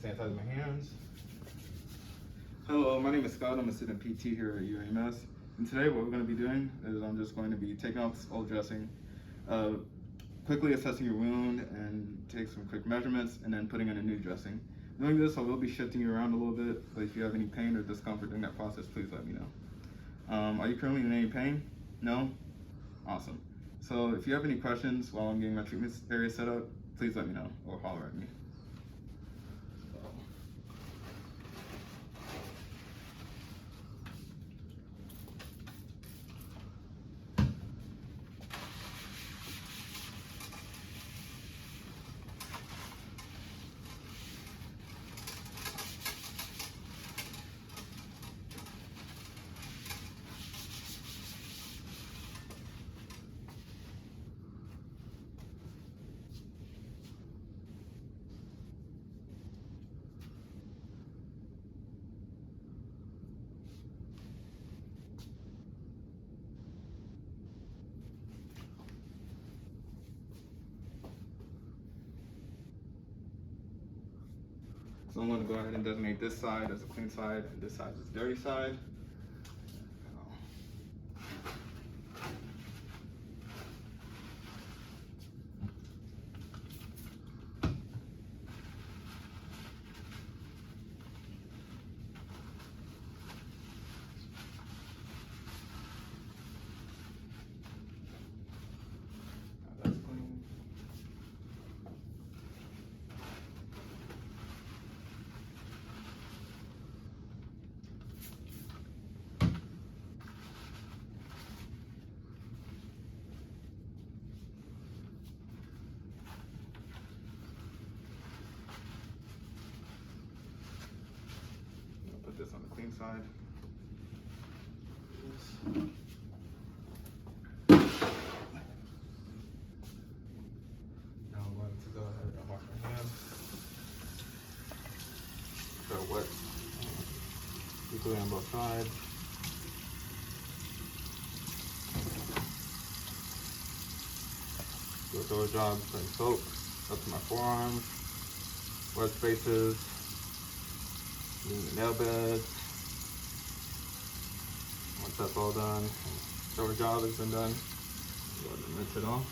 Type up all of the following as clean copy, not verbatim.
Sanitize my hands. Hello, my name is Scott. I'm a student PT here at UAMS. And today what we're going to be doing is I'm just going to be taking off this old dressing, quickly assessing your wound and take some quick measurements and then putting in a new dressing. Doing this, I will be shifting you around a little bit, but if you have any pain or discomfort during that process, please let me know. Are you currently in any pain? No? Awesome. So if you have any questions while I'm getting my treatment area set up, please let me know or holler at me. So I'm going to go ahead and designate this side as a clean side and this side as a dirty side. That's clean. Put this on the clean side. Now I'm going to go ahead and wash my hands. They're wet equally on both sides. Do a thorough job putting soap up to my forearms, wet spaces, doing the nail beds. Once that's all done, thorough job has been done, go ahead and rinse it off.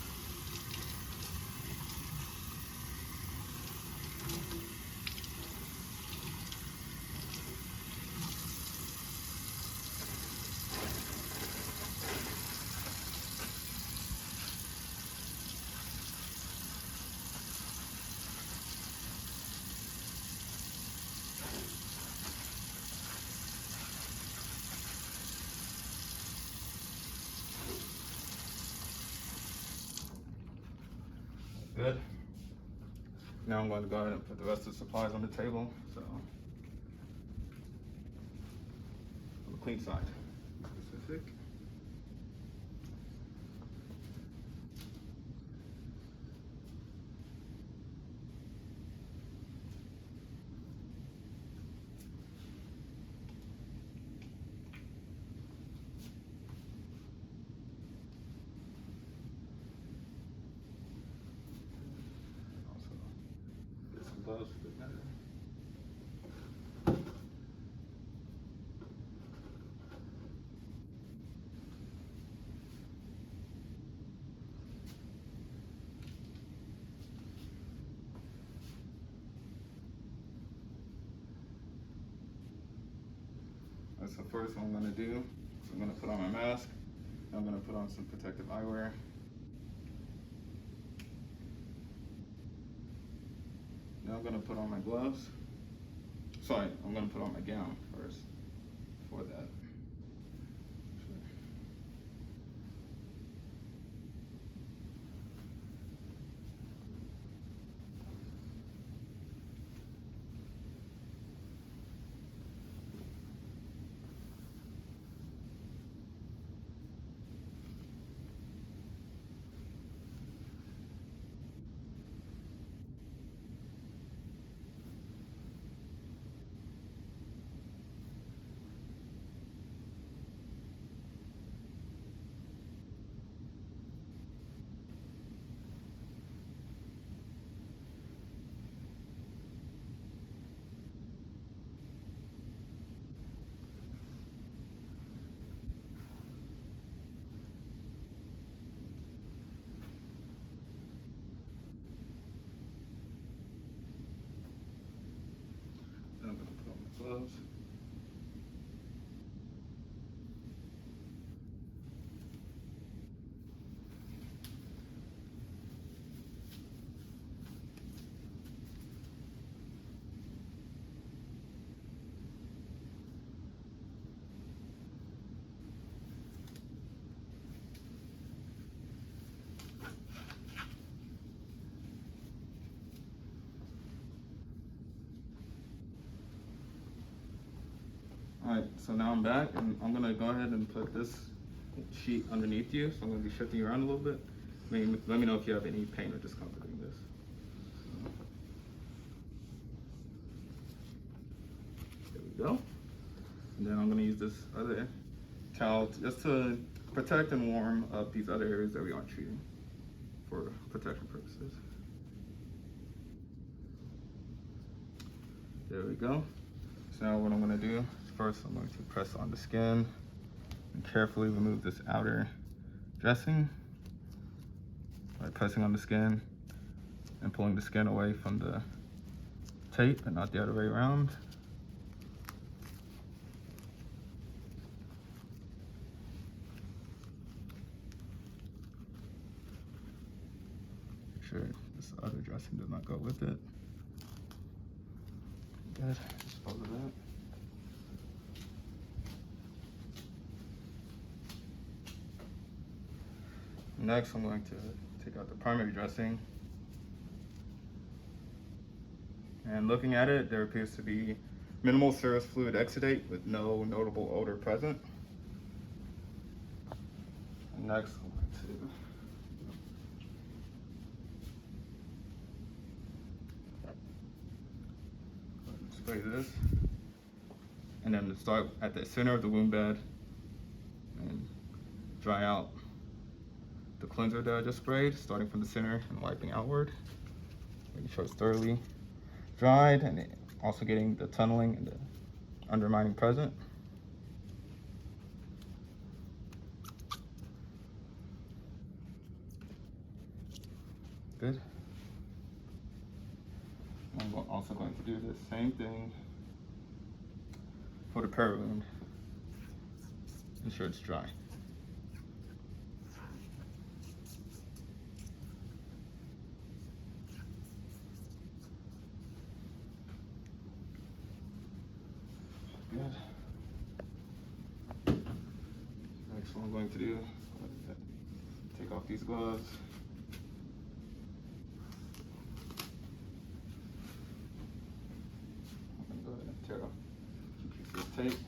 Good. Now I'm going to go ahead and put the rest of the supplies on the table. So, on the clean side, specific. Gloves for good measure. That's the first one I'm going to do. So I'm going to put on my mask. I'm going to put on some protective eyewear. Now I'm going to put on my gloves. Sorry, I'm going to put on my gown first for that. gloves. Alright, so now I'm back, and I'm gonna go ahead and put this sheet underneath you. So I'm gonna be shifting you around a little bit. Let me know if you have any pain or discomfort doing this. There we go. And then I'm gonna use this other towel just to protect and warm up these other areas that we aren't treating for protection purposes. There we go. So now what I'm gonna do, first I'm going to press on the skin and carefully remove this outer dressing by pressing on the skin and pulling the skin away from the tape and not the other way around. Make sure this other dressing does not go with it. Good, dispose of that. Next, I'm going to take out the primary dressing. And looking at it, there appears to be minimal serous fluid exudate with no notable odor present. And next, I'm going to spray this. And then start at the center of the wound bed and dry out the cleanser that I just sprayed, starting from the center and wiping outward, making sure it's thoroughly dried, and also getting the tunneling and the undermining present. Good. I'm also going to do the same thing for the para wound. Ensure it's dry. Good. Next, what I'm going to do, take off these gloves. I'm going to go ahead and tear off 2 pieces of tape.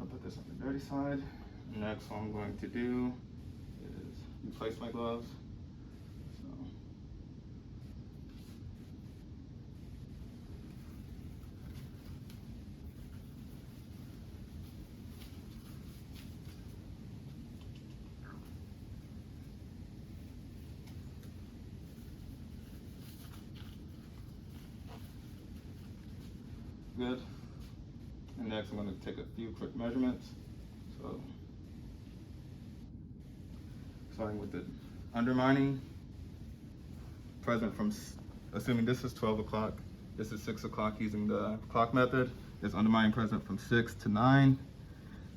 I'll put this on the dirty side. Next, what I'm going to do is replace my gloves. So, good. And next, I'm going to take a few quick measurements. So, starting with the undermining, present from, assuming this is 12 o'clock, this is 6 o'clock using the clock method, there's undermining present from 6 to 9,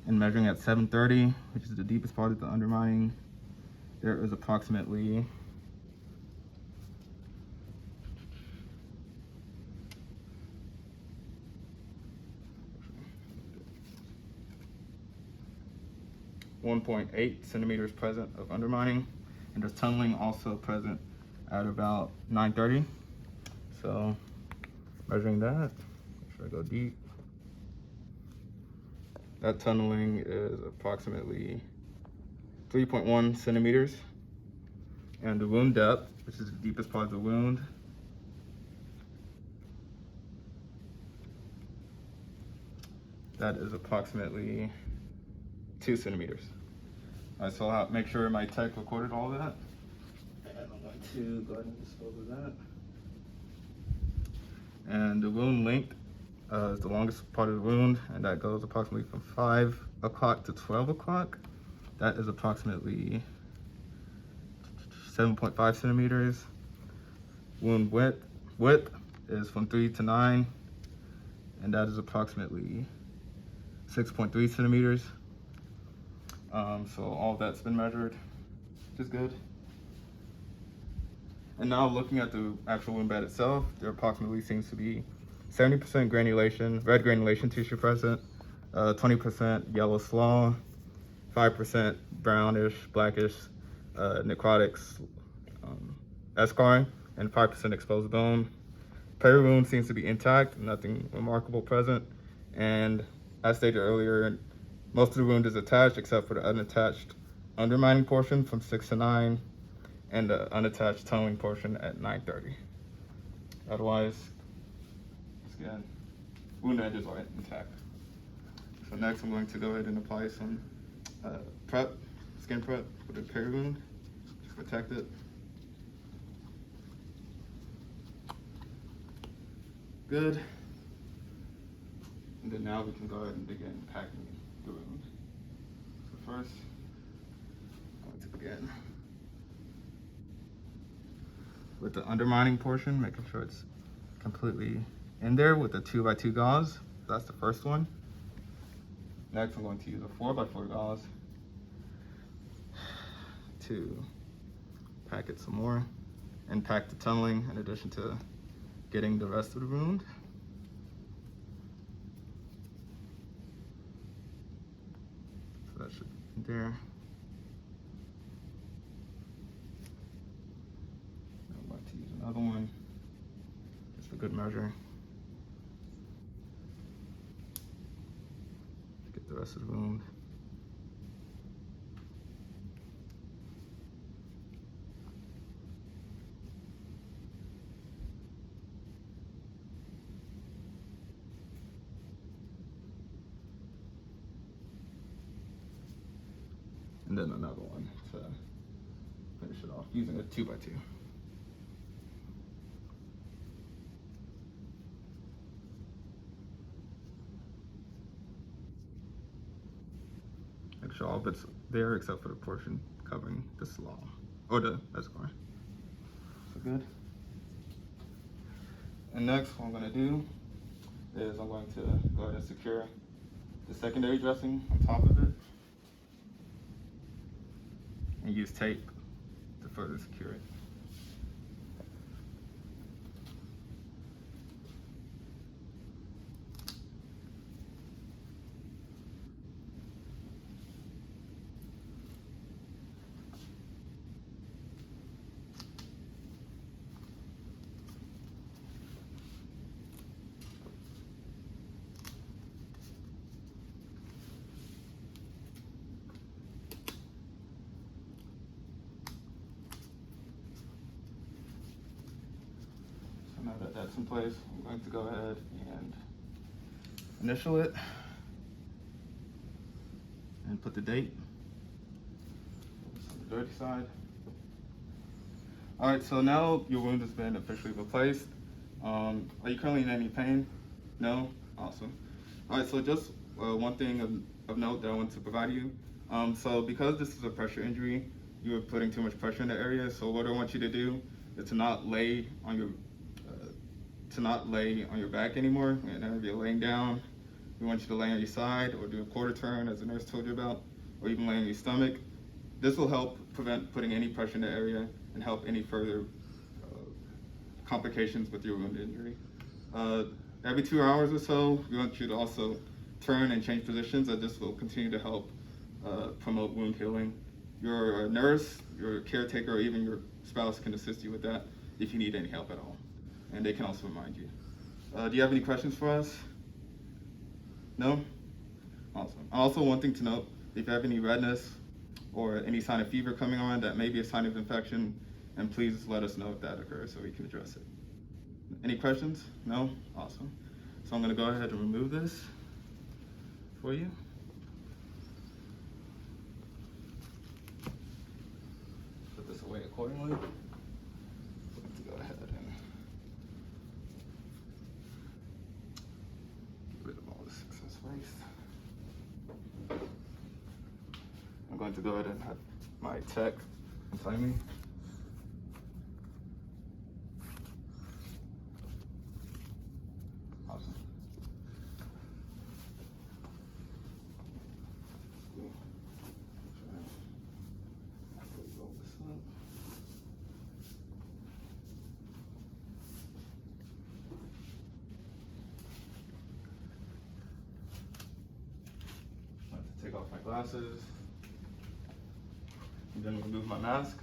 and measuring at 7:30, which is the deepest part of the undermining, there is approximately 1.8 centimeters present of undermining, and there's tunneling also present at about 9:30. So measuring that, make sure I go deep. That tunneling is approximately 3.1 centimeters. And the wound depth, which is the deepest part of the wound, that is approximately 2 centimeters. All right, so I'll make sure my tech recorded all of that. And I'm going to go ahead and dispose of that. And the wound length is the longest part of the wound, and that goes approximately from 5 o'clock to 12 o'clock. That is approximately 7.5 centimeters. Wound width is from 3 to 9, and that is approximately 6.3 centimeters. So all of that's been measured, which is good. And now looking at the actual wound bed itself, there approximately seems to be 70% granulation, red granulation tissue present, 20% yellow slaw, 5% brownish, blackish necrotics eschar, and 5% exposed bone. Peri wound seems to be intact, nothing remarkable present. And as stated earlier, most of the wound is attached except for the unattached undermining portion from 6 to 9 and the unattached tunneling portion at 9:30. Otherwise, again, wound edges are intact. So next I'm going to go ahead and apply some prep, skin prep for the peri wound to protect it. Good. And then now we can go ahead and begin packing the wound. So first, I'm going to begin with the undermining portion, making sure it's completely in there with the 2x2 gauze. That's the first one. Next, I'm going to use a 4x4 gauze to pack it some more and pack the tunneling in addition to getting the rest of the wound. So that should be there. I'm going to use another one just for good measure. Get the rest of the wound. And then another one to finish it off using a 2x2. Make sure all of it's there except for the portion covering the slaw or the eschar. So good. And next, what I'm going to do is I'm going to go ahead and secure the secondary dressing on top of it and use tape to further secure it. Now that that's in place, I'm going to go ahead and initial it and put the date on the dirty side. All right, so now your wound has been officially replaced. Are you currently in any pain? No? Awesome. All right, so just one thing of note that I want to provide you. So because this is a pressure injury, you are putting too much pressure in the area. So what I want you to do is to not lay on your back anymore. Whenever you're laying down, we want you to lay on your side or do a quarter turn, as the nurse told you about, or even lay on your stomach. This will help prevent putting any pressure in the area and help any further complications with your wound injury. Every 2 hours or so, we want you to also turn and change positions, as this will continue to help promote wound healing. Your nurse, your caretaker, or even your spouse can assist you with that if you need any help at all. And they can also remind you. Do you have any questions for us? No? Awesome. Also, one thing to note, if you have any redness or any sign of fever coming on, that may be a sign of infection, and please let us know if that occurs so we can address it. Any questions? No? Awesome. So I'm going to go ahead and remove this for you. Put this away accordingly. Let's go ahead and get rid of all this excess waste. I'm going to go ahead and have my tech beside me. Awesome. I'm going to take off my glasses and then remove my mask.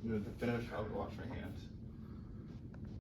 To finish, I'll wash my hands.